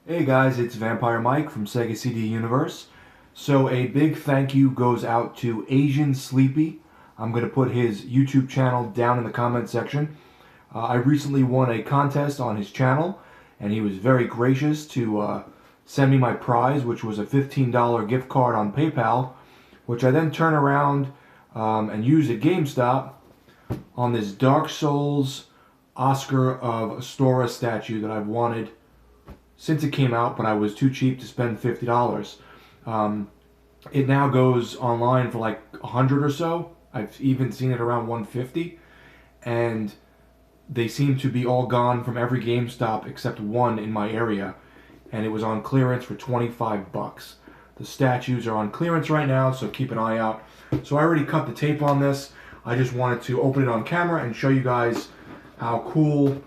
Hey guys, it's Vampire Mike from Sega CD Universe. So a big thank you goes out to Asian Sleepy. I'm going to put his YouTube channel down in the comment section. I recently won a contest on his channel, and he was very gracious to send me my prize, which was a $15 gift card on PayPal, which I then turn around and use at GameStop on this Dark Souls Oscar of Astora statue that I've wanted since it came out, but I was too cheap to spend $50. It now goes online for like 100 or so. I've even seen it around 150, and they seem to be all gone from every GameStop except one in my area, and it was on clearance for 25 bucks. The statues are on clearance right now, so keep an eye out. So I already cut the tape on this. I just wanted to open it on camera and show you guys how cool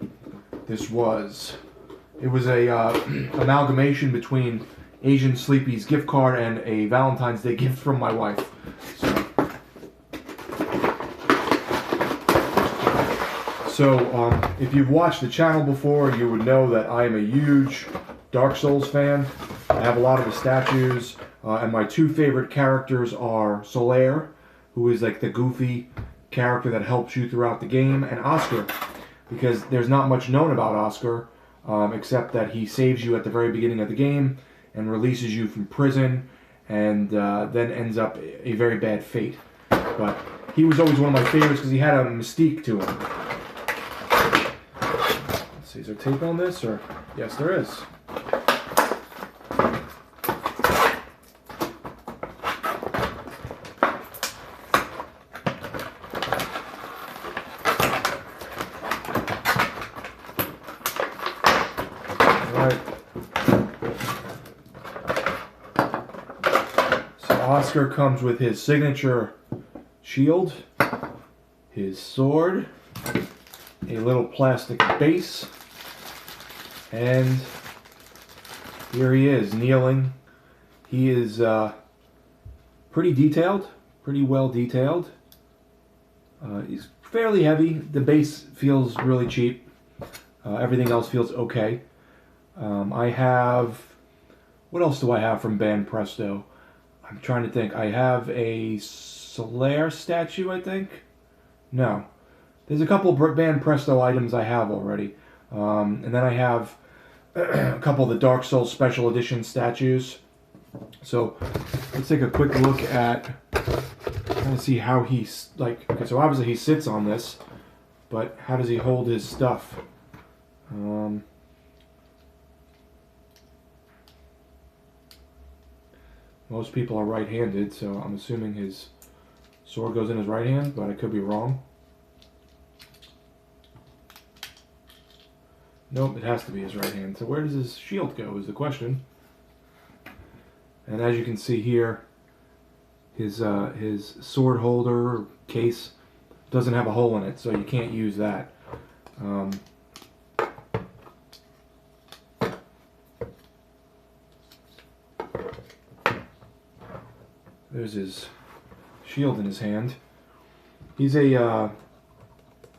this was. It was a amalgamation between Asian Sleepy's gift card and a Valentine's Day gift from my wife. So if you've watched the channel before, you would know that I am a huge Dark Souls fan. I have a lot of the statues, and my two favorite characters are Solaire, who is like the goofy character that helps you throughout the game, and Oscar, because there's not much known about Oscar. Except that he saves you at the very beginning of the game and releases you from prison, and then ends up a very bad fate. But he was always one of my favorites because he had a mystique to him. Let's see, is there tape on this? Or yes, there is. Oscar comes with his signature shield, his sword, a little plastic base, and here he is, kneeling. He is pretty detailed, pretty well detailed. He's fairly heavy. The base feels really cheap. Everything else feels okay. I have... What else do I have from Banpresto? I'm trying to think. I have a Solaire statue, I think. No. There's a couple Banpresto items I have already. And then I have a couple of the Dark Souls Special Edition statues. So let's take a quick look at... trying to see how he's... like. Okay, so obviously he sits on this. But how does he hold his stuff? Most people are right-handed, so I'm assuming his sword goes in his right hand, but I could be wrong. Nope, it has to be his right hand. So where does his shield go is the question. And as you can see here, his sword holder case doesn't have a hole in it, so you can't use that. There's his shield in his hand. He's a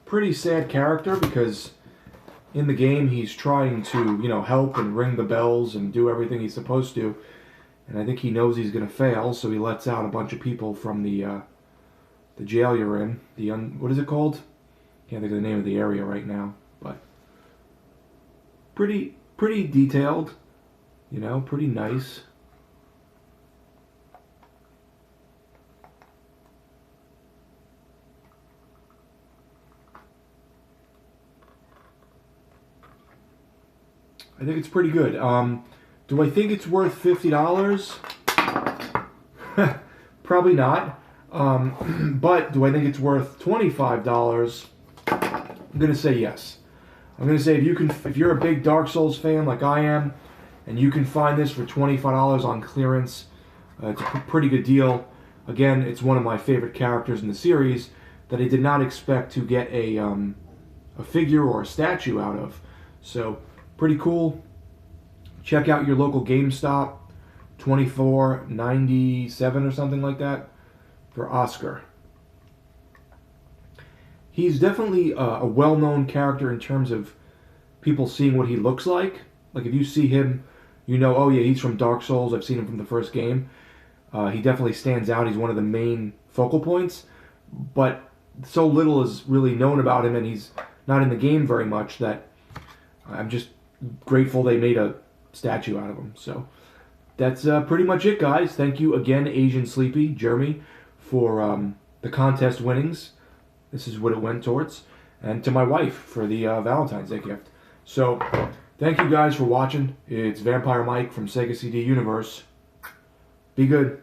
pretty sad character because in the game he's trying to, help and ring the bells and do everything he's supposed to. And I think he knows he's going to fail, so he lets out a bunch of people from the jail you're in. What is it called? Can't think of the name of the area right now, but pretty detailed, pretty nice. I think it's pretty good. Do I think it's worth $50? Probably not. But do I think it's worth $25? I'm gonna say yes. I'm gonna say if you're a big Dark Souls fan like I am, and you can find this for $25 on clearance, it's a pretty good deal. Again, it's one of my favorite characters in the series that I did not expect to get a figure or a statue out of. So pretty cool. Check out your local GameStop, $24.97 or something like that for Oscar. He's definitely a well-known character in terms of people seeing what he looks like. Like if you see him you know, oh yeah, he's from Dark Souls. I've seen him from the first game. He definitely stands out. He's one of the main focal points, but so little is really known about him, and he's not in the game very much that I'm just grateful they made a statue out of him. So that's pretty much it, guys. Thank you again, Asian Sleepy, Jeremy, for the contest winnings. This is what it went towards. And to my wife for the Valentine's Day gift. So, thank you guys for watching. It's Vampire Mike from Sega CD Universe. Be good.